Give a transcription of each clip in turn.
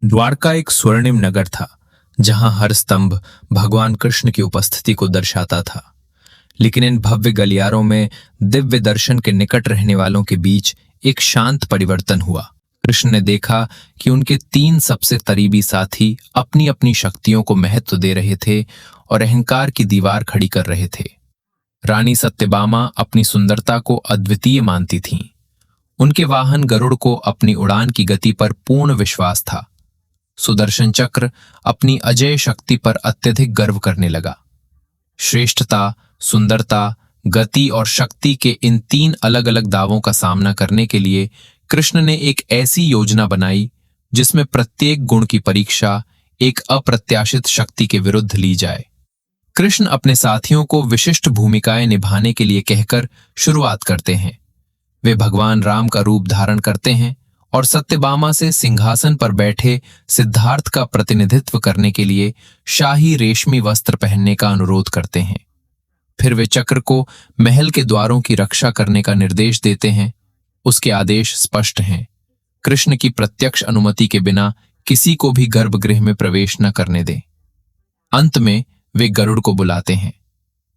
द्वारका एक स्वर्णिम नगर था, जहां हर स्तंभ भगवान कृष्ण की उपस्थिति को दर्शाता था। लेकिन इन भव्य गलियारों में दिव्य दर्शन के निकट रहने वालों के बीच एक शांत परिवर्तन हुआ। कृष्ण ने देखा कि उनके 3 सबसे करीबी साथी अपनी अपनी शक्तियों को महत्व दे रहे थे और अहंकार की दीवार खड़ी कर रहे थे। रानी सत्यभामा अपनी सुंदरता को अद्वितीय मानती थीं। उनके वाहन गरुड़ को अपनी उड़ान की गति पर पूर्ण विश्वास था। सुदर्शन चक्र अपनी अजेय शक्ति पर अत्यधिक गर्व करने लगा। श्रेष्ठता, सुंदरता, गति और शक्ति के इन 3 अलग अलग दावों का सामना करने के लिए कृष्ण ने एक ऐसी योजना बनाई जिसमें प्रत्येक गुण की परीक्षा एक अप्रत्याशित शक्ति के विरुद्ध ली जाए। कृष्ण अपने साथियों को विशिष्ट भूमिकाएं निभाने के लिए कहकर शुरुआत करते हैं। वे भगवान राम का रूप धारण करते हैं और सत्यभामा से सिंहासन पर बैठे सिद्धार्थ का प्रतिनिधित्व करने के लिए शाही रेशमी वस्त्र पहनने का अनुरोध करते हैं। फिर वे चक्र को महल के द्वारों की रक्षा करने का निर्देश देते हैं। उसके आदेश स्पष्ट हैं। कृष्ण की प्रत्यक्ष अनुमति के बिना किसी को भी गर्भगृह में प्रवेश न करने दें। अंत में वे गरुड़ को बुलाते हैं।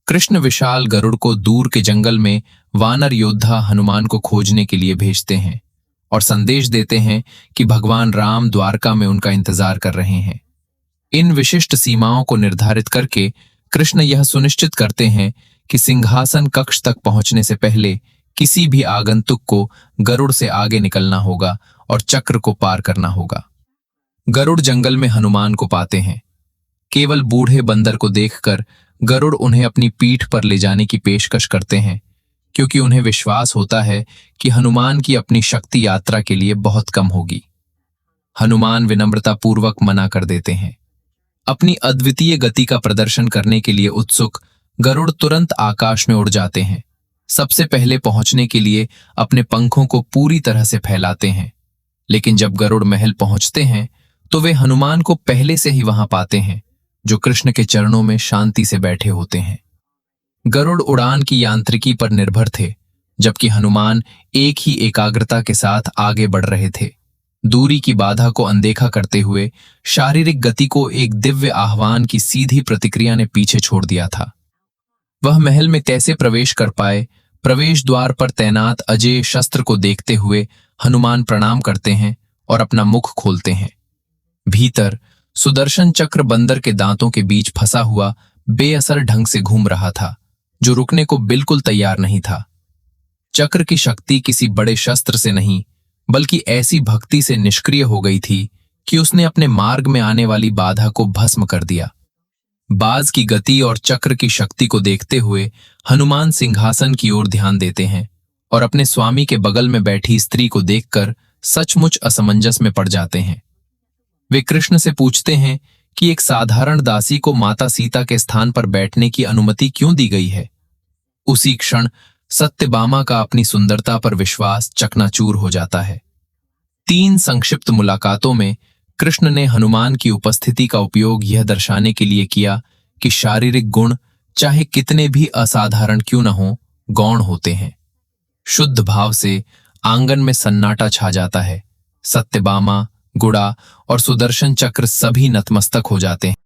कृष्ण विशाल गरुड़ को दूर के जंगल में वानर योद्धा हनुमान को खोजने के लिए भेजते हैं और संदेश देते हैं कि भगवान राम द्वारका में उनका इंतजार कर रहे हैं। इन विशिष्ट सीमाओं को निर्धारित करके कृष्ण यह सुनिश्चित करते हैं कि सिंहासन कक्ष तक पहुंचने से पहले किसी भी आगंतुक को गरुड़ से आगे निकलना होगा और चक्र को पार करना होगा। गरुड़ जंगल में हनुमान को पाते हैं। केवल बूढ़े बंदर को देखकर गरुड़ उन्हें अपनी पीठ पर ले जाने की पेशकश करते हैं, क्योंकि उन्हें विश्वास होता है कि हनुमान की अपनी शक्ति यात्रा के लिए बहुत कम होगी। हनुमान विनम्रतापूर्वक मना कर देते हैं। अपनी अद्वितीय गति का प्रदर्शन करने के लिए उत्सुक गरुड़ तुरंत आकाश में उड़ जाते हैं। सबसे पहले पहुंचने के लिए अपने पंखों को पूरी तरह से फैलाते हैं। लेकिन जब गरुड़ महल पहुंचते हैं तो वे हनुमान को पहले से ही वहां पाते हैं, जो कृष्ण के चरणों में शांति से बैठे होते हैं। गरुड़ उड़ान की यांत्रिकी पर निर्भर थे, जबकि हनुमान एक ही एकाग्रता के साथ आगे बढ़ रहे थे। दूरी की बाधा को अनदेखा करते हुए शारीरिक गति को एक दिव्य आह्वान की सीधी प्रतिक्रिया ने पीछे छोड़ दिया था। वह महल में कैसे प्रवेश कर पाए? प्रवेश द्वार पर तैनात अजेय शस्त्र को देखते हुए हनुमान प्रणाम करते हैं और अपना मुख खोलते हैं। भीतर सुदर्शन चक्र बंदर के दांतों के बीच फंसा हुआ बेअसर ढंग से घूम रहा था, जो रुकने को बिल्कुल तैयार नहीं था। चक्र की शक्ति किसी बड़े शस्त्र से नहीं, बल्कि ऐसी भक्ति से निष्क्रिय हो गई थी कि उसने अपने मार्ग में आने वाली बाधा को भस्म कर दिया। बाज की गति और चक्र की शक्ति को देखते हुए हनुमान सिंहासन की ओर ध्यान देते हैं और अपने स्वामी के बगल में बैठी स्त्री को देखकर सचमुच असमंजस में पड़ जाते हैं। वे कृष्ण से पूछते हैं कि एक साधारण दासी को माता सीता के स्थान पर बैठने की अनुमति क्यों दी गई है। उसी क्षण सत्यभामा का अपनी सुंदरता पर विश्वास चकनाचूर हो जाता है। 3 संक्षिप्त मुलाकातों में कृष्ण ने हनुमान की उपस्थिति का उपयोग यह दर्शाने के लिए किया कि शारीरिक गुण चाहे कितने भी असाधारण क्यों न हो, गौण होते हैं। शुद्ध भाव से आंगन में सन्नाटा छा जाता है। सत्यभामा, गुड़ा और सुदर्शन चक्र सभी नतमस्तक हो जाते हैं।